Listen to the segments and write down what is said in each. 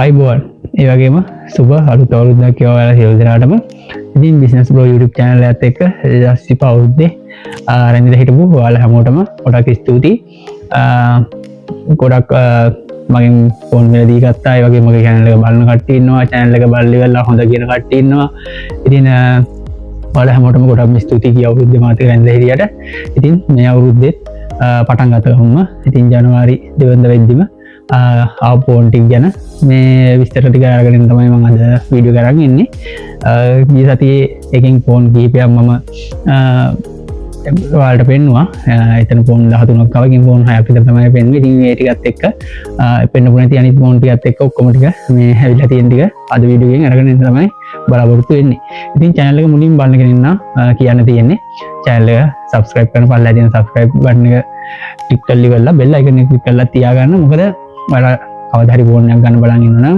අයිබෝන් ඒ වගේම සුබ අලුත් අවුරුද්දක් වේවා සියලු දෙනාටම. ඉතින් බිස්නස් බ්‍රෝ YouTube channel එකත් එක්ක ජස්ටි අවුරුද්දේ රැඳිලා හිටපු ඔයාලා හැමෝටම ගොඩක් ස්තුතියි. ගොඩක් මගෙන් ෆෝන් වල දී ගත්තා. ඒ වගේම මගේ channel එක බලන කට්ටිය ඉන්නවා. channel එක බලලා ඉවරලා හොඳ කියන කට්ටිය ඉන්නවා. ඉතින් ඔයාලා හැමෝටම ගොඩක් ස්තුතියි කිය අවුරුද්දේ මාත් රැඳිලා හිටියට. ඉතින් මේ අවුරුද්දෙත් පටන් ගත්තම ඉතින් ජනවාරි 2 වෙනිදා වෙද්දිම ආපෝන් ටික ගැන මේ විස්තර ටික අරගෙන තමයි මම අද වීඩියෝ කරන් ඉන්නේ. ගිය සතියේ එකෙන් ෆෝන් කිහිපයක් මම ඔයාලට පෙන්නුවා. එතන ෆෝන් 13ක් කවකින් ෆෝන් 6ක් විතර තමයි පෙන්නුවේ. ඉතින් මේ ටිකත් එක්ක පෙන්නපු නැති අනිත් ෆෝන් ටිකත් එක්ක ඔක්කොම ටික මේ හැවිලා තියෙන ටික අද වීඩියෝ එකෙන් අරගෙන ඉන්න තමයි බලාපොරොත්තු වෙන්නේ. ඉතින් channel එක මුලින් බලන්න කෙනෙක් නම් කියන්න තියෙන්නේ channel එක subscribe කරන්න පල්ලා තියෙන subscribe button එක ක්ලික් කරලා ඉවරලා bell icon එක ක්ලික් කරලා තියාගන්න. මොකද ඔයාලා කවදා හරි ෆෝන් එකක් ගන්න බලන් ඉන්නවා නම්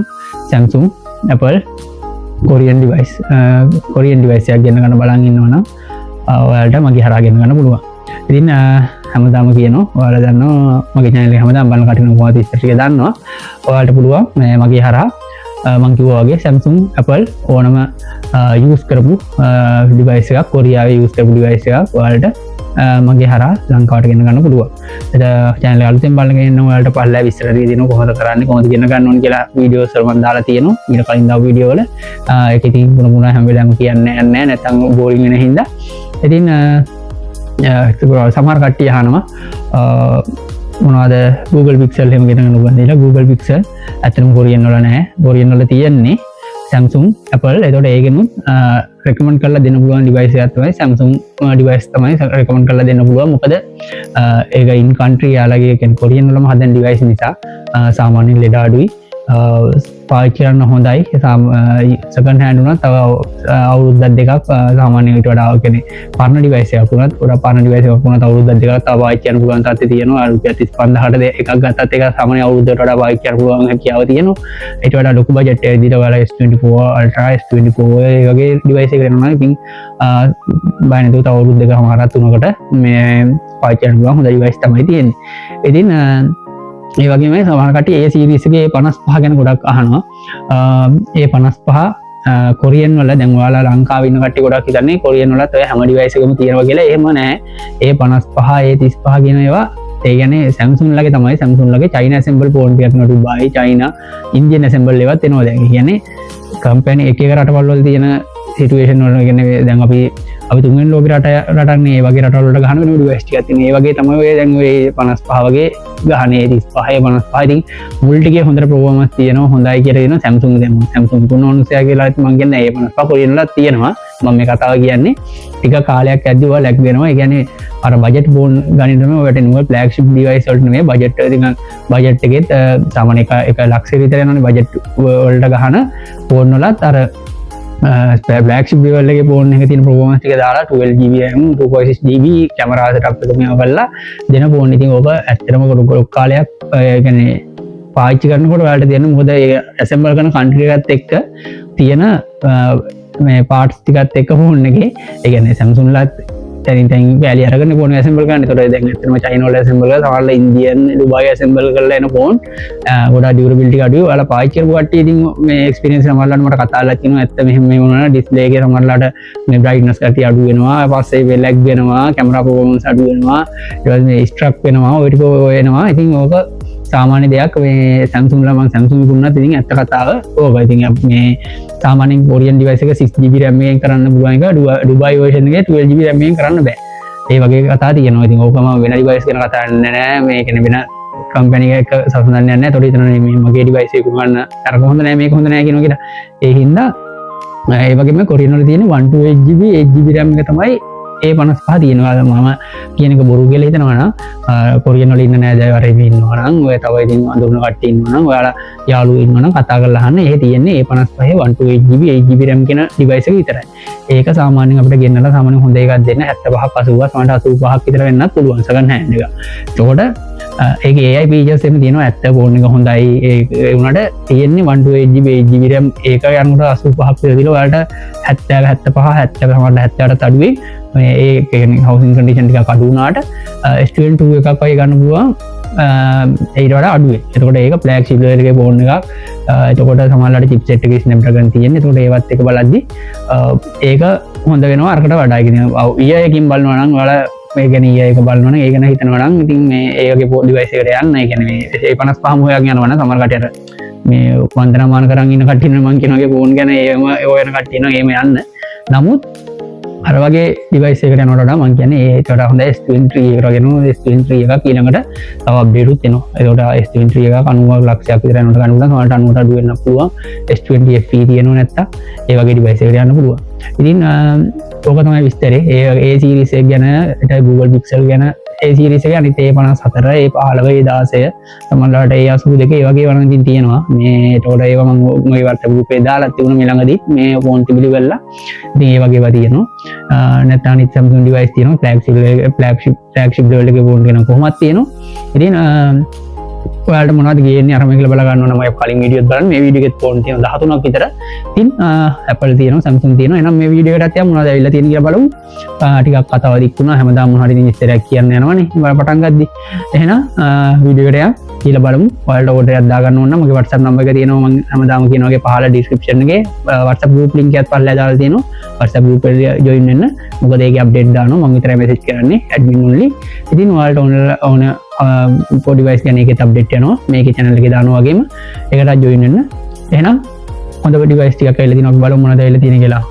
Samsung, Apple, Korean device එකක් ගන්න බලන් ඉන්නවා නම් ඔයාලට මගේ හරහා ගෙන ගන්න පුළුවන්. ඉතින් හැමදාම කියනවා ඔයාලා දන්නවා මගේ channel එක හැමදාම බලන කටින මොකද ඉස්සර ටික දන්නවා. ඔයාලට පුළුවන් මගේ හරහා මම කිව්වා වගේ Samsung, Apple ඕනම use කරපු device එකක්, කොරියාවේ use කරපු device එකක් ඔයාලට මගේ හරහා ලංකාවට ගෙන්න ගන්න පුළුවන්. ඒක channel එක අලුතෙන් බලන කෙනෙක් නම් ඔයාලට පල්ලා විස්තර දෙනවා කොහොමද කරන්නේ, කොහොමද ගෙන්න ගන්න ඕන කියලා වීඩියෝස් වල මම දාලා තියෙනවා. ඊට කලින් දාපු වීඩියෝ වල ඒක ඉතින් පුන හැම වෙලාවෙම කියන්නේ නැහැ නැත්නම් බෝරින් වෙන හින්දා. ඉතින් සමහර කට්ටිය අහනවා මොනවද Google Pixel එහෙම ගෙනගෙන උගන්වන්න කියලා. Google Pixel ඇත්තටම කොරියන් වල නැහැ. කොරියන් වල තියෙන්නේ Samsung, Apple. ඒතකොට ඒකෙනුත් recommend කරලා දෙන්න පුළුවන් device එකක් තමයි Samsung device තමයි recommend කරලා දෙන්න පුළුවන්. මොකද ඒක in country යාලගේ කියන්නේ කොරියන් වලම හදන device නිසා සාමාන්‍යයෙන් ලෙඩ අඩුයි. පාවිච්චි කරන්න හොඳයි. second hand උනත් තව අවුරුද්දක් දෙකක් සාමාන්‍යයෙන් ඊට වඩා කියන්නේ පරණ device එකක් උනත් ගොඩක් පරණ device එකක් උනත් අවුරුද්දක් දෙකක් තව පාවිච්චි කරන්න පුළුවන් තත්ත්වය තියෙනවා. රුපියල් 35000ට එකක් ගත්තත් ඒක සාමාන්‍ය අවුරුද්දකට වඩා පාවිච්චි කරන්න පුළුවන් හැකියාව තියෙනවා. ඊට වඩා ලොකු බජට් එකක් දීලා ඔයාලා S24 Ultra, S24 ඒ වගේ device එකකට යනවා. ඉතින් බය නැතුව තව අවුරුදු දෙකමාරක් තුනකට මේ පාවිච්චි කරන්න පුළුවන් හොඳ device තමයි තියෙන්නේ. ඉතින් ඒ වගේම සමහර කට්ටිය ඒ සීරීස් එකේ 55 ගැන ගොඩක් අහනවා. ඒ 55 කොරියන් වල දැන් ඔයාලා ලංකාවේ ඉන්න කට්ටිය ගොඩක් හිතන්නේ කොරියන් වලත් ඔය හැම ඩිවයිස් එකම තියෙනවා කියලා. එහෙම නැහැ. ඒ 55 ඒ 35 කියන ඒවා ඒ කියන්නේ Samsung ලගේ තමයි. Samsung ලගේ China assemble ෆෝන් ටිකක් නෙවෙයි. Dubai, China, Indian assemble ඒවත් එනවා දැන්. ඒ කියන්නේ කම්පැනි එක එක රටවල් වල තියෙන සිටුේෂන් වල කියන්නේ දැන් අපි තුන්වෙනි ලෝක රටන්නේ ඒ වගේ රටවල් වලට ගහන වෙන ඩිවයිස් ටිකක් තියෙන. ඒ වගේ තමයි ඔය දැන් ඔය 55 වගේ ගහන්නේ 35 55 ඉතින් මුල් ටිකේ හොඳට ප්‍රෝග්‍රෑමස් තියෙනවා. හොඳයි කියලා දෙනවා Samsung දැන්. Samsung පුනෝන්සයා කියලා මම කියන්නේ ඒ 55 කොරියන් වලත් තියෙනවා. මම මේ කතාව කියන්නේ ටික කාලයක් ඇද්දි ඔයා ලැග් වෙනවා. ඒ කියන්නේ අර බජට් ෆෝන් ගන්න තමයි ඔයාලට නුව ෆ්ලැග්ෂිප් ඩිවයිස් වලට නෙමෙයි බජට් ඉතින් බජට් එකෙත් සාමාන්‍ය එක ලක්ෂ විතර යනවනේ බජට් වලට ගහන ෆෝන් වලත් අර ෆ්ලැග්ෂිප් ඩිවයිස් එකේ ෆෝන් එකේ තියෙන ප්‍රෝග්‍රෑම්ස් ටික දාලා 12GB RAM 2.6GB camera setup එක මේ ඔයගොල්ලෝ දෙන ෆෝන් ඉතින් ඕක ඇත්තටම ගොඩක් කාලයක් කියන්නේ පාවිච්චි කරනකොට ඔයාලට දෙන්න. මොකද ඒ ඇසෙම්බල් කරන කන්ට්‍රි එකත් එක්ක තියෙන මේ පාර්ට්ස් ටිකත් එක්ක ෆෝන් එකේ ඒ කියන්නේ Samsung ලත් තනින් වැලි අරගෙන ෆෝන් ඇසෙම්බල් කරන්න. ඒතකොට දැන් ඇත්තටම China වල ඇසෙම්බල් කරලා සමහරවල් ඉන්දියන්, Dubai ඇසෙම්බල් කරලා එන ෆෝන් ගොඩාක් ඩියුරබිලිටි අඩුයි. ඔයාලා පාවිච්චි කරපු කට්ටිය ඉතින් මේ එක්ස්පීරියන්ස් සමහරවල්ලාට මට කතා කරලා කියනවා ඇත්ත මෙහෙම වුණා ඩිස්ප්ලේ එකේ සමහරවල්ලාට මේ බ්‍රයිට්නස් කටි අඩු වෙනවා, පස්සේ ලැග් වෙනවා, කැමරා පර්ෆෝමන්ස් අඩු වෙනවා, ඊට පස්සේ මේ ස්ට්‍රක් වෙනවා, ඔය ටික එනවා. ඉතින් ඕක සාමාන්‍ය දෙයක්. මේ Samsung ලා මම Samsung දුන්නත් ඉතින් ඇත්ත කතාව ඕක. ඉතින් මේ සාමාන්‍යයෙන් කොරියන් device එක 6GB RAM එකෙන් කරන්න පුළුවන් එක Dubai version එකේ 12GB RAM එකෙන් කරන්න බෑ. ඒ වගේ කතා තියෙනවා. ඉතින් ඕකම වෙන device ගැන කතා කරන්නේ නැහැ. මේ කියන්නේ වෙන කම්පැනි එකක සසඳන්නේ නැහැ. ඒතකොට හිතනවා මේ මගේ device එක ගන්න අරක හොඳ නැහැ මේක හොඳ නැහැ කියනවා කියලා. ඒ හින්දා ඒ වගේම කොරියන් වල තියෙන 128GB 8GB RAM එක තමයි ඒ 55 තියෙනවා. මම කියන එක බොරු කියලා හිතනවා නම් කොරියන් වල ඉන්න නෑදෑයෝ ඉන්නවා නම් ඔය තව ඉතින් අඳුරන කට්ටිය ඉන්නවා නම් ඔයාලා යාළුවෝ ඉන්නවා නම් කතා කරලා අහන්න. ඒ තියෙන්නේ ඒ 55 128GB 8GB RAM කියන device එක විතරයි. ඒක සාමාන්‍යයෙන් අපිට ගෙන්නලා සාමාන්‍යයෙන් හොඳ එකක් දෙන්න 75ක් 80ක් සමහරට 85ක් විතර වෙන්නත් පුළුවන් second hand එක. ඒකෝට ඒකේ AI features එහෙම තියෙනවා. ඇත්ත ෆෝන් එක හොඳයි. ඒ උනට තියෙන්නේ 128GB 8GB RAM ඒක යනකොට 85ක් විතර දීලා ඔයාලට 70 75 70 සමහරට 70ට අඩුවේ මේ ඒ කියන්නේ housing condition ටිකක් අඩු වුණාට S22 එකක් වගේ ගන්න පුළුවන් ඊට වඩා අඩුවේ. එතකොට ඒක ෆ්ලැග්ෂිප් ලෙවල් එකේ ෆෝන් එකක්. එතකොට සමහරවිට චිප්සෙට් එකේ Snapdragon තියෙන්නේ. එතකොට ඒවත් එක බලද්දි ඒක හොඳ වෙනවා අරකට වඩා. කියන්නේ ඊයකින් බලනවා නම් ඔයාලා මේ ගැන ඊයක බලනවා නම් ඒක ගැන හිතනවා නම් ඉතින් මේ ඒකේ ඩිවයිස් එකට යන්න. ඒ කියන්නේ මේ 155 මොහයක් යනවා නම් සමහර කටියට මේ වන්දනාමාන කරන් ඉන්න කට්ටිය මම කියනවාගේ ෆෝන් ගැන ඒම ඔය යන කට්ටිය නෝ එහෙම යන්න. නමුත් අර වගේ ඩිවයිස් එකකට යනකොට වඩා මම කියන්නේ ඒකට වඩා හොඳ S23 එකට වගේ S23 එකක් ඊළඟට තව අප්ඩේට් උත් එනවා. ඒකට S23 එකක් 90 ලක්ෂයක් විතර යනකොට ගන්න පුළුවන්. සමහරට 90ට අඩු වෙන්න පුළුවන්. S20 FE තියෙනවා නැත්තම් ඒ වගේ ඩිවයිස් එකකට යන්න පුළුවන්. ඉතින් ඕක තමයි විස්තරේ. ඒ සීරීස් එක ගැන Google Pixel ගැන ඒ සීරීස් එක අනිත් A54 A15 A16 සමහරවිට A82 ඒ වගේ වරන් ඉතින් තියෙනවා. මේ ඒතකොට ඒවා මම මේ WhatsApp group එකේ දාලා තිබුණා මේ ළඟදී මේ ෆෝන් තිබිලි වෙලා. ඉතින් ඒ වගේ ඒවා තියෙනවා. නැත්නම් අනිත් Samsung device තියෙනවා. flagship level එකේ ෆෝන් ගැන කොහොමද තියෙනවා. ඉතින් ඔයාලට මොනවද ගේන්නේ අරම කියලා බලා ගන්න ඕන නම් මම කලින් වීඩියෝත් බලන්න. මේ වීඩියෝ එකෙත් ෆෝන් තියෙනවා 13ක් විතර. ඉතින් Apple තියෙනවා Samsung තියෙනවා. එහෙනම් මේ වීඩියෝ එකටත් යමු මොනවද ඇවිල්ලා තියෙන්නේ කියලා බලමු. ටිකක් කතාව දික් වුණා. හැමදාම මොන හරි ඉතින් ඉස්තරයක් කියන්න යනවනේ. මම පටන් ගද්දි. එහෙනම් වීඩියෝ එකට යමු. කියලා බලමු. ඔයාලට ඕඩර් එකක් දාගන්න ඕන නම් මගේ WhatsApp number එක තියෙනවා. මම හැමදාම කියන වගේ පහළ description එකේ WhatsApp group link එකත් පල්ලෙහා දාලා තියෙනවා. WhatsApp group එකට join වෙන්න. මොකද ඒකේ update දානවා. මම විතරයි message කරන්නේ admin only. ඉතින් ඔයාලට ඕන device ගැන ඒකෙත් update යනවා. මේකේ channel එකේ දානවා වගේම ඒකට join වෙන්න. එහෙනම් හොඳ device ටිකක් ඇවිල්ලා තියෙනවා. අපි බලමු මොනවද ඇවිල්ලා තියෙන්නේ කියලා.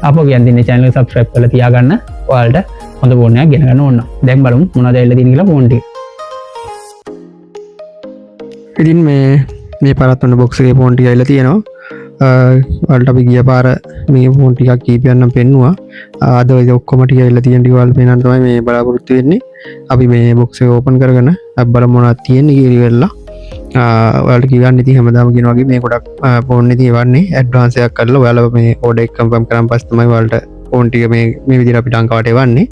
අපෝ කියන්නේ channel එක subscribe කරලා තියාගන්න. ඔයාලට හොඳ ෆෝන් එකක් ගෙන ගන්න ඕන. දැන් බලමු මොනවද ඇවිල්ලා තියෙන්නේ කියලා ෆෝන් ටික. ඉතින් මේ පාරත් ඔන්න බොක්ස් එකේ ෆෝන් ටික ඇවිල්ලා තියෙනවා. ඔයාලට අපි ගිය පාර මේ ෆෝන් ටිකක් කීපයක් නම් පෙන්නුවා. අද ඔය ඔක්කොම ටික ඇවිල්ලා තියෙන ටික ඔයාලට පේනන්න තමයි මේ බලාපොරොත්තු වෙන්නේ. අපි මේ බොක්ස් එක ඕපන් කරගෙන අපි බලමු මොනවද තියෙන්නේ කියලා ඉවරලා. ඔයාලට කියන්න ඉතින් හැමදාම කියන වගේ මේ ගොඩක් ෆෝන් එකේ වන්නේ ඇඩ්වාන්ස් එකක් කරලා ඔයාලා මේ ඕඩර් එක කන්ෆර්ම් කරන් පස්සේ තමයි ඔයාලට ෆෝන් ටික මේ විදිහට අපිට අංකවට එවන්නේ.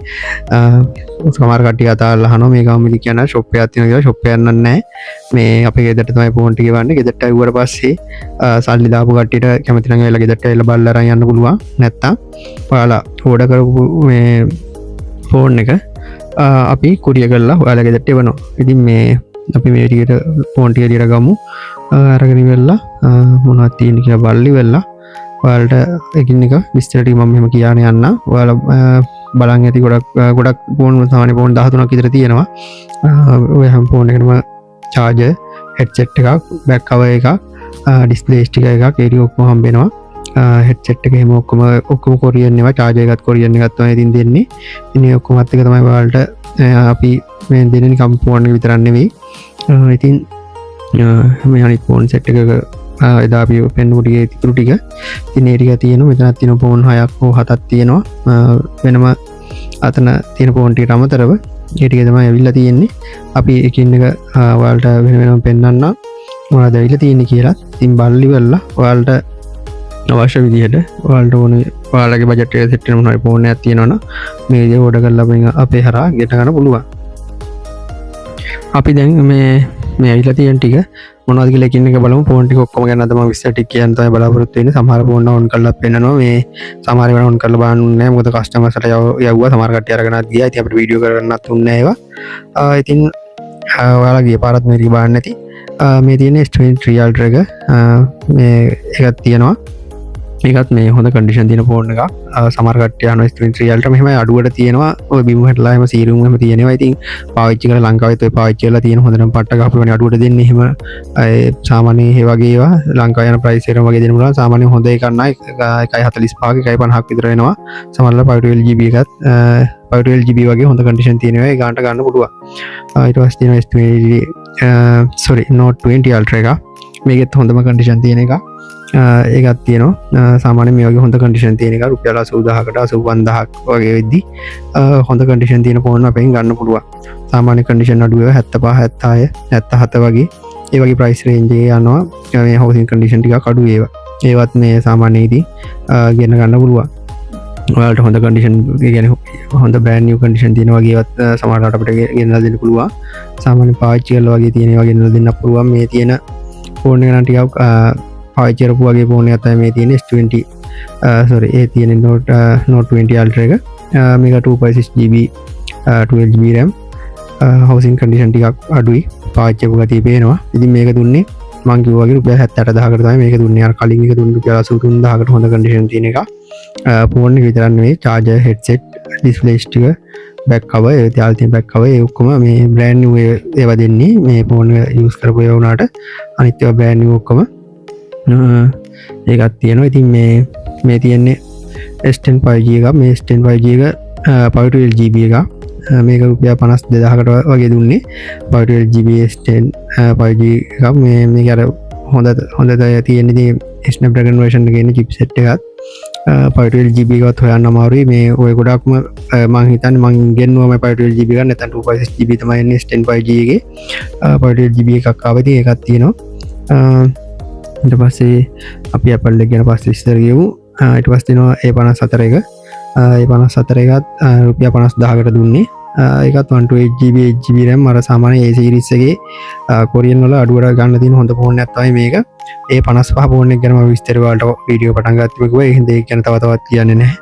සමහර කට්ටිය අතාරලා අහනවා මේ ගාමිලි කියන ෂොප් එකක් තියෙනවා කියලා. ෂොප් එකක් නැහැ. මේ අපේ ගෙදරට තමයි ෆෝන් ටික එවන්නේ. ගෙදරට ආවුවට පස්සේ සල්ලි දාපු කට්ටියට කැමති නම් ඇවිල්ලා ගෙදරට ඇවිල්ලා බලලා අරන් යන්න පුළුවන්. නැත්තම් ඔයාලා ඕඩර් කරපු මේ ෆෝන් එක අපි කුරියර් කරලා ඔයාලා ගෙදරට එවනවා. ඉතින් මේ අපි මේ විදිහට ෆෝන් ටික දිහා ගමු. අරගෙන ඉවරලා මොනවද තියෙන්නේ කියලා බලලි වෙලා ඔයාලට එකින් එක විස්තර ටික මම මෙහෙම කියන්න යන්න. ඔයාලා බලන් ඇති ගොඩක් ෆෝන් සාමාන්‍ය ෆෝන් 13ක් විතර තියෙනවා. ඔය හැම ෆෝන් එකකම charger, headset එකක්, back cover එකක්, display sticker එකක් ඒ ටික ඔක්කොම හම්බ වෙනවා. headset එක එහෙම ඔක්කොම කොරියන් ඒවා, charger එකත් කොරියන් එකත් තමයි ඉතින් දෙන්නේ. ඉතින් මේ ඔක්කොමත් එක තමයි ඔයාලට අපි මේ දෙන්නේ නිකම් ෆෝන් එක විතරක් නෙවෙයි. ඉතින් මේ අනිත් ෆෝන් සෙට් එකක එදා අපි පෙන්නුව ටික ඉතුරු ටික ඉතින් ඒ ටික තියෙනවා. මෙතනත් තියෙන ෆෝන් 6ක් හෝ 7ක් තියෙනවා. වෙනම අතන තියෙන ෆෝන් ටිකට අමතරව ඒ ටික තමයි ඇවිල්ලා තියෙන්නේ. අපි එකින් එක ඔයාලට වෙන වෙනම පෙන්වන්නම් මොනවද ඇවිල්ලා තියෙන්නේ කියලා. ඉතින් බලලි වෙලා ඔයාලට අවශ්‍ය විදිහට ඔයාලට ඕනේ ඔයාලගේ බජට් එක සෙට් වෙන මොනවා ෆෝන් එකක් තියෙනවනම් මේ විදිහට ඕඩර් කරලා අපේ හරහා ගෙට ගන්න පුළුවන්. අපි දැන් මේ ඇවිල්ලා තියෙන ටික මොනවද කියලා එකින් එක බලමු. ෆෝන් ටික ඔක්කොම ගැන අද මම විස්තර ටික කියන්න තමයි බලාපොරොත්තු වෙන්නේ. සමහර ෆෝන් ඕන් කරලා පෙන්නනවා. මේ සමහර ඒවා ඕන් කරලා බලන්නේ නැහැ. මොකද කස්ටමර්ස්ලා යවුවා. සමහර කට්ටිය අරගෙනත් ගියා. ඉතින් අපිට වීඩියෝ කරගන්නත් උන්නේ නැහැ ඒවා. ඉතින් ඔයාලා ගිය පාරත් මේ ටික බලන්න නැති. මේ තියෙන S23 Ultra එක මේ එකක් තියෙනවා. මේකත් මේ හොඳ කන්ඩිෂන් තියෙන ෆෝන් එකක්. සමහර කට්ටිය අහනවා S23 Ultra මෙහෙම අඩුවට තියෙනවා. ඔය බිම් හැටලා එහෙම සීරුම් එහෙම තියෙනවා. ඉතින් පාවිච්චි කරලා ලංකාවෙත් ඔය පාවිච්චි කරලා තියෙන හොඳටම පට්ට ගහපුවානේ අඩුවට දෙන්නේ. එහෙම සාමාන්‍ය ඒ වගේ ඒවා ලංකාවේ යන ප්‍රයිස් එක වගේ දෙන්න පුළුවන්. සාමාන්‍ය හොඳ එකක් නයි 1.45 1.50ක් විතර වෙනවා. සමහරවල් 512GB එකත් 512GB වගේ හොඳ කන්ඩිෂන් තියෙනවා. ඒ ගානට ගන්න පුළුවන්. ඊට පස්සේ තියෙනවා S20 Note 20 Ultra එක. මේකෙත් හොඳම කන්ඩිෂන් තියෙන එකක්. ඒකත් තියෙනවා. සාමාන්‍ය මේ වගේ හොඳ කන්ඩිෂන් තියෙන එක රුපියල් 80000කට 85000ක් වගේ වෙද්දි හොඳ කන්ඩිෂන් තියෙන ෆෝන් අපෙන් ගන්න පුළුවන්. සාමාන්‍ය කන්ඩිෂන් අඩු ඒවා 75 76 77 වගේ ඒ වගේ ප්‍රයිස් රේන්ජ් එකේ යනවා. මේ හවුසින් කන්ඩිෂන් ටිකක් අඩු ඒවා. ඒවත් මේ සාමාන්‍යදී ගෙන ගන්න පුළුවන්. ඔයාලට හොඳ කන්ඩිෂන් කියන්නේ හොඳ බ්‍රෑන්ඩ් නිව් කන්ඩිෂන් තියෙන වගේ ඒවත් සමහරවිට අපිට ගෙනලා දෙන්න පුළුවන්. සාමාන්‍ය පාවිච්චි කරලා වගේ තියෙන ඒවා ගෙනලා දෙන්න පුළුවන්. මේ තියෙන ෆෝන් එක නම් ටිකක් පාවිච්චි කරපු වගේ ෆෝන් එකක් තමයි මේ තියෙන S20 ඒ තියෙන Note 20 Ultra එක. මේක 2.6GB 12GB RAM හවසින් කන්ඩිෂන් ටිකක් අඩුයි පාච්චපු ගතිය පේනවා. ඉතින් මේක දුන්නේ මං කිව්වා වගේ රුපියල් 78000කට තමයි මේක දුන්නේ. අර කලින් එක දුන්නේ රුපියල් 83000කට හොඳ කන්ඩිෂන් තියෙන එක. ෆෝන් එක විතරක් නෙවෙයි charger headset display ටික back cover ඒ තියාලා තියෙන back cover ඒ ඔක්කොම මේ brand new ඒවා දෙන්නේ මේ ෆෝන් එක use කරපු ඒවා උනාට අනිත් ඒවා brand new ඔක්කොම ඒකත් තියෙනවා. ඉතින් මේ තියෙන්නේ S10 5G එක. මේ S10 5G එක 512GB එක. මේක රුපියල් 52000කට වගේ දුන්නේ 512GB S10 5G එකක්. මේක අර හොඳ තියෙන්නේ Snapdragon version එකේ ඉන්න chipset එකත් 512GB එකත් හොයන්න අමාරුයි. මේ ඔය ගොඩක්ම මං හිතන්නේ මං ගෙන්නුවම 512GB එක නැත්නම් 256GB තමයි එන්නේ S10 5G එකේ. 512GB එකක් ආවා. ඉතින් ඒකක් තියෙනවා. ඊට පස්සේ අපි Apple එක ගැන පස්සේ ඉස්සර කියමු. ඊට පස්සේ තියෙනවා A54 එක. A54 එකත් රුපියල් 50000කට දුන්නේ. ඒකත් 128GB 8GB RAM අර සාමාන්‍ය A series එකේ කොරියන් වල අඩුවට ගන්න තියෙන හොඳ ෆෝන් එකක් තමයි මේක. A55 ෆෝන් එක ගැන මම විස්තර වලට වීඩියෝ පටන් ගත්තා කිව්වා. ඒ හින්දා ඒක ගැන තවත් කියන්නේ නැහැ.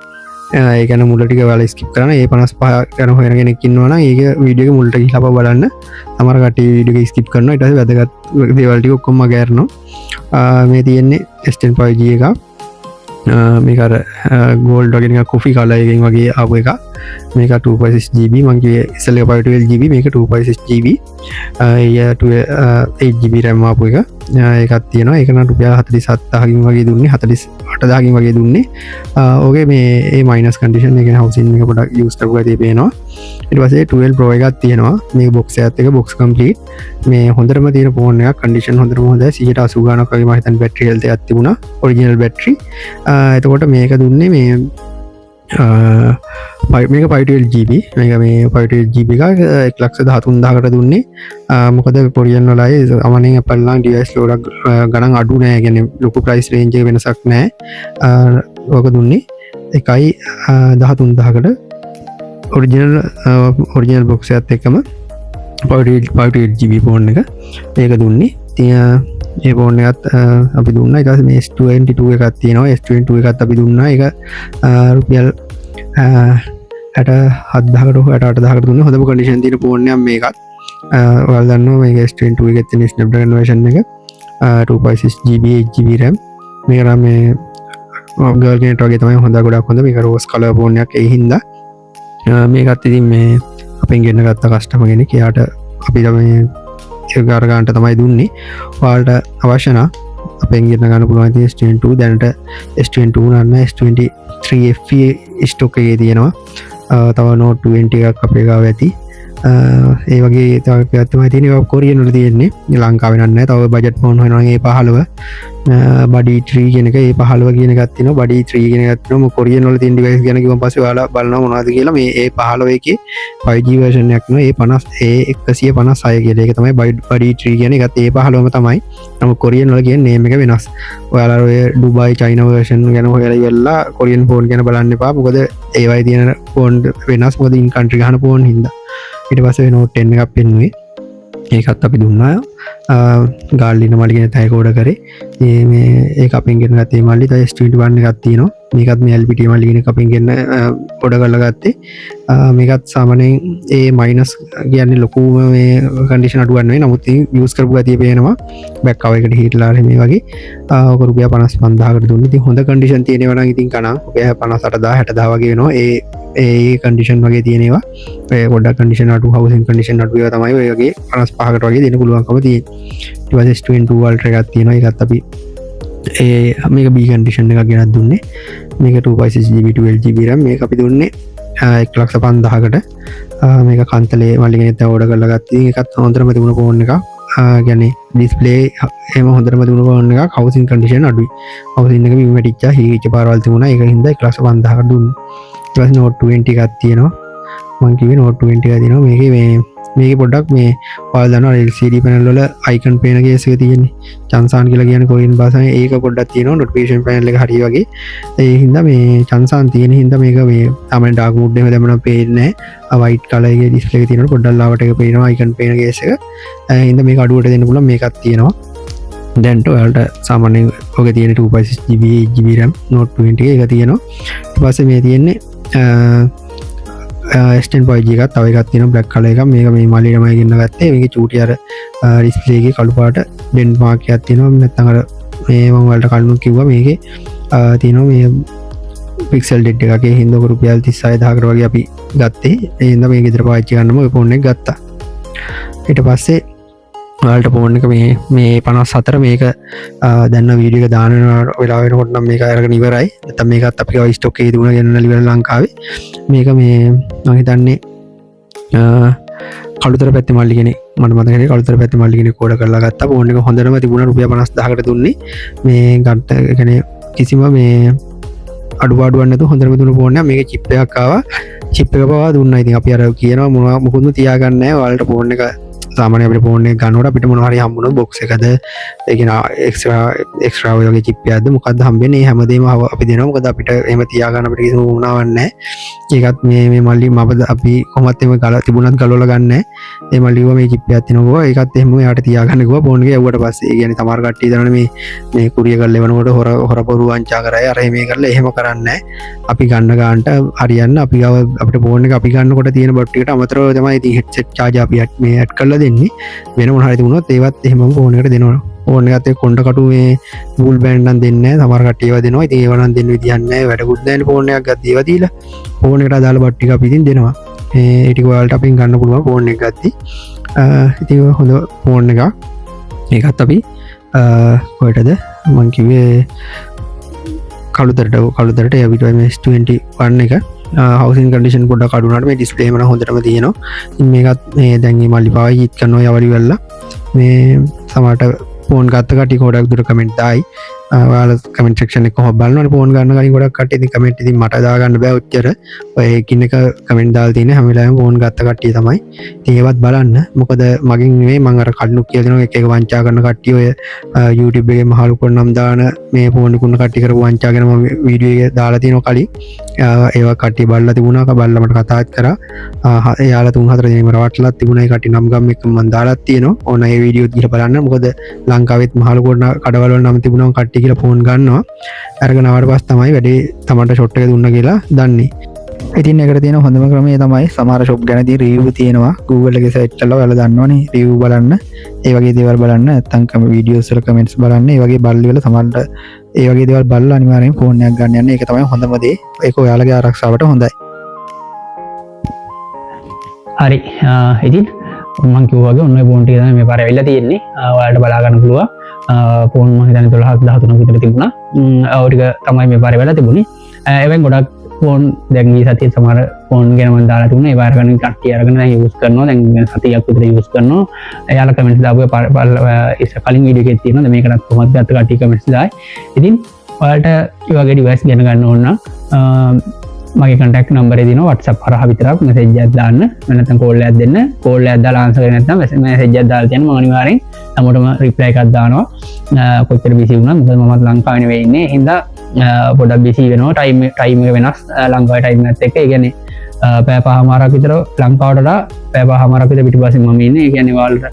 ඒ ගැන මුල ටික ඔයාලා ස්කිප් කරන්න. A55 ගැන හොයන කෙනෙක් ඉන්නවා නම් ඒක වීඩියෝ එක මුලට ගිහලා බලන්න. සමහර කට්ටිය වීඩියෝ එක ස්කිප් කරනවා. ඊට පස්සේ වැදගත් දේවල් ටික ඔක්කොම ගෑරනවා. මේ තියෙන්නේ S10 5G එක. මේක අර ගෝල්ඩ් වගේ නිකන් කොෆි කලර් එකකින් වගේ ආපු එක. මේක 256GB මං කිව්වේ ඉස්සෙල්ලා 512GB මේක 256GB 8GB RAM ආපු එක. ඒකත් තියෙනවා. ඒක නම් රුපියල් 47000කින් වගේ දුන්නේ 48000කින් වගේ දුන්නේ. ඕකේ මේ මයිනස් කන්ඩිෂන් එක හවුසින් එක පොඩක් යූස් කරපු ගතිය පේනවා. ඊට පස්සේ 12 Pro එකක් තියෙනවා. මේක බොක්ස් එකත් එක බොක්ස් කම්ප්ලීට්. මේ හොඳටම තියෙන ෆෝන් එකක්. කන්ඩිෂන් හොඳටම හොඳයි. 180 ගානක් වගේ මම හිතන්නේ බැටරි හෙල්ත් එකක් තිබුණා. Original battery. එතකොට මේක දුන්නේ මේ මේක 512GB මේක මේ 512GB එක 1,13,000කට දුන්නේ. මොකද කොරියන් වල අය අමනෙන් Apple නම් device ලෝඩක් ගණන් අඩු නෑ. කියන්නේ ලොකු price range එක වෙනසක් නෑ. ඕක දුන්නේ 1,13,000කට ඔරිජිනල් box එකත් එක්කම 512GB ෆෝන් එක ඒක දුන්නේ. ඉතින් ඒ ෆෝන් එකත් අපි දුන්නා. ඊට පස්සේ මේ S22 එකක් තියෙනවා. S22 එකත් අපි දුන්නා. ඒක රුපියල් 67000කට දුන්නේ. හොඳම කන්ඩිෂන් තියෙන ෆෝන් එකක් මේකත්. ඔයාලා දන්නවා මේක S22 එකේ තියෙන Snapdragon version එක 256GB 8GB RAM. මේක නම් මේ ගර්ල් කෙනෙක්ට වගේ තමයි හොඳ ගොඩක් හොඳ. මේක රෝස් කලර් ෆෝන් එකක්. ඒ හින්දා මේකත් ඉතින් මේ අපෙන් ගෙන්න ගත්ත කස්ටමර් කෙනෙක්. එයාට අපි තමයි ඒක ගානට තමයි දුන්නේ. ඔයාලට අවශ්‍ය නම් අපෙන් ගෙන්න ගන්න පුළුවන්. ඉතින් S22 දැනට S22 නන්න S23 FE ස්ටොක් එකේ තියෙනවා. තව Note 20 එකක් අපේ ගාව ඇති. ඒ වගේ තව එකක් තමයි තියෙන්නේ. ඒක කොරියන් වල තියෙන්නේ. ලංකාවේ නෑ. තව බජට් ෆෝන් හොයනවා නම් A15 බඩි 3 කියන එක A15 කියන එකක් තියෙනවා. බඩි 3 කියන එකක් තියෙනවා. කොරියන් වල තියෙන ඩිවයිස් ගැන කිව්වන් පස්සේ ඔයාලා බලනවා මොනවද කියලා. මේ A15 එකේ 5G version එකක් නෙවෙයි A156 කියලා. ඒක තමයි බඩි 3 කියන එකත් A15ම තමයි. නමුත් කොරියන් වල කියන නේම් එක වෙනස්. ඔයාලා ඔය ඩුබයි චයිනා version ගැන හොයලා ඉවරලා කොරියන් ෆෝන් ගැන බලන්න එපා. මොකද ඒවයි තියෙන ෆෝන් වෙනස්. මොකද ඉන් කන්ට්‍රි ගහන ෆෝන් හින්දා. ඊට පස්සේ Note 10 එකක් පෙන්නුවේ. ඒකත් අපි දුන්නා. ගාල්ලින මල්ලිගෙන තෑක ඕඩර් කරේ. ඒක අපෙන් ගෙන්න ගත්තේ මල්ලි. තව S21 එකක් තියෙනවා. මේකත් මේ LPT මල්ලිගෙන අපෙන් ගෙන්න ඕඩර් කරලා ගත්තේ. මේකත් සාමාන්‍යයෙන් A- කියන්නේ ලොකු මේ කන්ඩිෂන් අඩුවක් නෙවෙයි. නමුත් යූස් කරපු ගතිය පේනවා. බෑක් කවර් එකට හීට්ලා මේ වගේ. ඔක රුපියල් 55000කට දුන්නේ. ඉතින් හොඳ කන්ඩිෂන් තියෙනවා නම් ඉතින් කනවා. රුපියල් 58000 60000 වගේ වෙනවා. ඒ කන්ඩිෂන් වගේ තියෙනවා. ගොඩක් කන්ඩිෂන් අඩු හවුසින් කන්ඩිෂන් අඩු ඒවා තමයි ඔය වගේ 55කට වගේ දෙන්න පුළුවන්කම තියෙන්නේ. ඊට පස්සේ S22 Ultra එකක් තියෙනවා. ඒකත් අපි මේක B කන්ඩිෂන් එකක් ගෙනත් දුන්නේ. මේක 256GB 12GB RAM මේක අපි දුන්නේ 1,50,000කට. මේක කන්තලේ මල්ලිගෙනෙත් ඕඩර් කරලා ගත්තා. ඒකත් හොඳටම තිබුණ ෆෝන් එකක්. කියන්නේ ඩිස්ප්ලේ එහෙම හොඳටම තිබුණ ෆෝන් එකක්. හවුසින් කන්ඩිෂන් අඩුයි. හවුසින් එක බිම වැටිච්චා හීච්ච පාරවල් තිබුණා. ඒක හින්දා 1,50,000කට දුන්නේ. ඊට පස්සේ Note 20 එකක් තියෙනවා. මං කිව්වේ Note 20 එකක් තියෙනවා. මේකේ පොඩ්ඩක් මේ ඔයාලා දන්නවා LCD panel වල icon පේන කේස් එක තියෙන්නේ. චන්සාන් කියලා කියන කොරියන් භාෂාවෙන් ඒක පොඩ්ඩක් තියෙනවා. notification panel එක හරිය වගේ. ඒ හින්දා මේ චන්සාන් තියෙන හින්දා මේක මේ තමයි dark mode එකම දැම්මම පේන්නේ නැහැ. white color එකේ display එක තියෙනකොට පොඩ්ඩක් ලාවට එක පේනවා icon පේන කේස් එක. ඒ හින්දා මේක අඩුවට දෙන්න පුළුවන්. මේකක් තියෙනවා. දැන්ට ඔයාලට සාමාන්‍යයෙන් ඔගේ තියෙන 256GB 8GB RAM Note 20 එක තියෙනවා. ඊට පස්සේ මේ තියෙන්නේ ස්ටන් පයිජ එකත් තව එකත් තියෙන බ්ලක් කල එක මේක මේ මලිටමයි ගන්න ගත්තේ මේක චූටියර රිස්ලේගේ කළුපාට ඩෙන් මාකයක් තියෙනවා නැත්තඟර මේමං වලට කල්නු කිව්ව මේක තියෙනවා මේ පික්සල් ඩෙට් එකගේ හින්දක රුපියල් 36,000කට වගේ අපි ගත්තේ එහින්ද මේ ගෙදර පාවිච්චි කරන්නම ඔය ෆෝන් එක ගත්තා ඊට පස්සේ ඔයාලට ෆෝන් එක මේ 54 මේක දැන් වීඩියෝ එක දාන වෙලාව වෙනකොට නම් මේක අරගෙන ඉවරයි නැත්නම් මේකත් අපි ගාව ස්ටොක් එකේ දුණා ගෙනල්ලා ඉවර ලංකාවේ මේක මේ මම හිතන්නේ කළුතර පැත්තේ මල්ලි කෙනෙක් මට මතක නැහැ කළුතර පැත්තේ මල්ලි කෙනෙක් කෝඩ කරලා ගත්තා ෆෝන් එක හොඳටම තිබුණා රුපියල් 50000කට දුන්නේ මේ ගත්ත කියන්නේ කිසිම මේ අඩුපාඩුවක් නැතුව හොඳටම දුන්න ෆෝන් එක මේකේ චිප් එකක් ආවා චිප් එක පවා දුන්නා ඉතින් අපි අර කියනවා මොනවා මොකුත් තියාගන්න නැහැ ඔයාලට ෆෝන් එක සාමාන්‍ය අපිට ෆෝන් එක ගන්නකොට අපිට මොනවා හරි හම්බුනොත් බොක්ස් එකද ඒ කියන එක්ස්ට්‍රා වගේ චිප් එකක්ද මොකද්ද හම්බෙන්නේ හැමදේම අපි දෙනවා මොකද අපිට එහෙම තියාගන්න අපිට කිසිම වුණාවක් නැහැ ඒකත් මේ මල්ලි මම අපි කොහොමත් එහෙම ගල තිබුණත් ගලවලා ගන්න ඒ මල්ලිව මේ චිප් එකක් තියෙනවා ඒකත් එහෙම එයාට තියාගන්න කිව්වා ෆෝන් එක යවුවට පස්සේ ඒ කියන්නේ සමහර කට්ටිය දන්නවනේ මේ කුරිය කරලා එවනකොට හොරපොරු වංචා කරයි අර මේ කරලා එහෙම කරන්නේ අපි ගන්න ගන්නට හරියන්න අපි ගාව අපිට ෆෝන් එක අපි ගන්නකොට තියෙන බට් එකට අමතරව තමයි ඉතින් හෙඩ්සෙට් charge අපි මේ ඇඩ් කරලා දෙන්නේ වෙන මොන හරි තිබුණොත් ඒවත් එහෙමම ෆෝන් එකට දෙනවා ෆෝන් එකත් එක්ක කොණ්ඩ කටු මේ වූල් බෑන්ඩ් නම් දෙන්නේ නැහැ සමහර කට්ටිය ඒවා දෙනවා ඉතින් ඒවා නම් දෙන්න විදියක් නැහැ වැඩකුත් නැහැ ෆෝන් එකක් ගත්තා ඒවා දීලා ෆෝන් එකට අදාළ බට් ටික අපි ඉතින් දෙනවා ඒ ටික ඔයාලට අපින් ගන්න පුළුවන් ෆෝන් එක ගත්තී ඉතින් හොඳ ෆෝන් එකක් ඒකත් අපි කොහෙටද මං කිව්වේ කළුතරට යවිට S21 එක හවසින් කන්ඩිෂන් පොඩ්ඩක් අඩු වුණාට මේ ඩිස්ප්ලේ එක හොඳටම තියෙනවා ඉතින් මේකත් මේ දැන් මේ මල්ලි පාවිච්චි කරනවා යවලි වෙලා මේ සමහරට ෆෝන් ගත්ත කට්ටිය ගොඩක් දුර කමෙන්ට් දායි ඔයාලා කමෙන්ට් සෙක්ෂන් එක කොහොමද බලනවනේ ෆෝන් ගන්න කලින් ගොඩක් කට්ටිය ඉතින් කමෙන්ට් ඉතින් මට දාගන්න බෑ ඔච්චර ඔය එකින් එක කමෙන්ට් දාලා තියෙන හැම වෙලාවෙම ෆෝන් ගත්ත කට්ටිය තමයි ඉතින් ඒවත් බලන්න මොකද මගෙන් නෙවෙයි මම අර කඩනු කියලා දෙනවා එක එක වංචා කරන කට්ටිය ඔය YouTube එකේ මහලු කොන්නම් දාන මේ ෆෝන් කුන්න කට්ටිය කරපු වංචා ගැන මම වීඩියෝ එකේ දාලා තියෙනවා කලින් ඒවා කට්ටිය බලලා තිබුණා බලලා මට කතාත් කරා එයාලා 3-4 දිනෙම රවට්ටලා තිබුණා ඒ කට්ටිය නම් ගම් එක මම දාලා තියෙනවා ඕන ඒ වීඩියෝ දිහා බලන්න මොකද ලංකාවෙත් මහලු කොන්න කඩවල වල නම් තිබුණා කට්ටිය කියලා ෆෝන් ගන්නවා අරගෙන ආවට පස්සේ තමයි වැඩි තමන්ට ෂොට් එක දුන්නා කියලා දන්නේ ඉතින් ඒකට තියෙන හොඳම ක්‍රමය තමයි සමහර ෂොප් ගැන තියෙන රිවිව් තියෙනවා Google එකේ සර්ච් කරලා ඔයාලා දන්නවනේ රිවිව් බලන්න ඒ වගේ දේවල් බලන්න නැත්නම් වීඩියෝස් වල කමෙන්ට්ස් බලන්න ඒ වගේ බලලි වල සමහරට ඒ වගේ දේවල් බලලා අනිවාර්යෙන් ෆෝන් එකක් ගන්න යන්නේ ඒක තමයි හොඳම දේ ඒක ඔයාලගේ ආරක්ෂාවට හොඳයි හරි ඉතින් මම කිව්වා වගේ ඔන්න ඔය ෆෝන් ටික තමයි මේ පාරේ වෙලා තියෙන්නේ ඔයාලට බලා ගන්න පුළුවන් ෆෝන් මම හිතන්නේ 12 13 විතර තිබුණා ඔය ටික තමයි මේ පාරේ වෙලා තිබුණේ එවෙන් ගොඩක් ෆෝන් දැන් මේ සතියේ සමහර ෆෝන් ගැන මම දාලා තිබුණා ඒ වාර ගන්න කට්ටිය අරගෙන යූස් කරනවා දැන් සතියක් විතර යූස් කරනවා එයාලා කමෙන්ට්ස් දාපුවා කලින් වීඩියෝ එකේ තියෙනවා මේකටත් කොහොමද ගත්ත කට්ටිය කමෙන්ට්ස් දායි ඉතින් ඔයාලට ඒ වගේ ඩිවයිස් ගැන ගන්න ඕන නම් මගේ contact number එක දිනවා WhatsApp හරහා විතරක් message එකක් දාන්න නැත්නම් call එකක් දෙන්න call එකක් දාලා answer කරේ නැත්නම් message එකක් දාලා තියන්න මම අනිවාර්යෙන් හැමෝටම reply එකක් දානවා කොච්චර busy වුණත් මොකද මමත් ලංකාවේ නෙවෙයි ඉන්නේ හින්දා පොඩක් busy වෙනවා time එක වෙනස් ලංකාවේ time එකත් එක්ක ඒ කියන්නේ පැය පහමාරක් විතර ලංකාවට වඩා පැය පහමාරක් විතර පිටිපස්සේ මම ඉන්නේ ඒ කියන්නේ ඔයාලට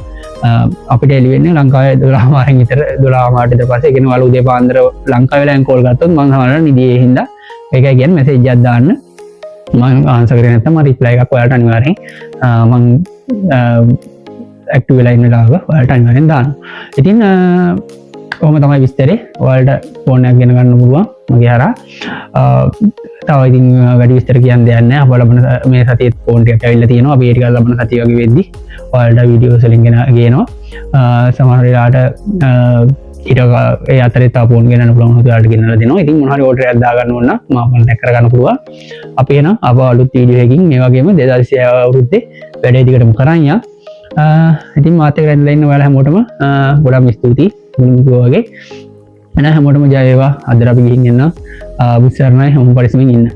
අපිට එළි වෙන්නේ ලංකාවේ 12 මාරෙන් විතර 12 මාරට ඊට පස්සේ ඒ කියන්නේ ඔයාලා උදේ පාන්දර ලංකාවේ ලයින් call ගත්තොත් මම සමහරවිට නිදියේ හින්දා ඒකයි කියන්නේ මැසේජ් එකක් දාන්න මම ආන්සර් කරේ නැත්නම් මම රිප්ලයි එකක් ඔයාලට අනිවාර්යෙන් මම ඇක්ටිව් වෙලා ඉන්න ලාව ඔයාලට අනිවාර්යෙන් දාන්න. ඉතින් කොහොම තමයි විස්තරේ ඔයාලට ෆෝන් එකක් ගෙන ගන්න පුළුවන් මගේ හරහා. තව ඉතින් වැඩි විස්තර කියන්න දෙයක් නැහැ. අප ලබන මේ සතියේ ෆෝන් ටිකක් ඇවිල්ලා තියෙනවා. අපි ඒ ටික ලබන සතිය වගේ වෙද්දි ඔයාලට වීඩියෝස් වලින් ගේනවා. සමහර වෙලාවට ඊට ඒ අතරේ තා ෆෝන් ගෙනන්න පුළුවන් ඔයාලට ගෙනලා දෙනවා. ඉතින් මොනවා හරි ඕඩර් එකක් දාගන්න ඕන නම් මම කන්ටැක්ට් කරගන්න පුළුවන්. අපි එන අප අලුත් වීඩියෝ එකකින් මේ වගේම 2026 අවුරුද්දේ වැඩේ දිගටම කරන් යා. ඉතින් මාත් එක්ක රැඳිලා ඉන්න ඔයාලා හැමෝටම ගොඩක් ස්තුතියි. මුලින්ම වගේ එන හැමෝටම ජය වේවා. අද අපි ගිහින් එන්න බුස්සරණයි හැමෝම පරිස්සමින් ඉන්න.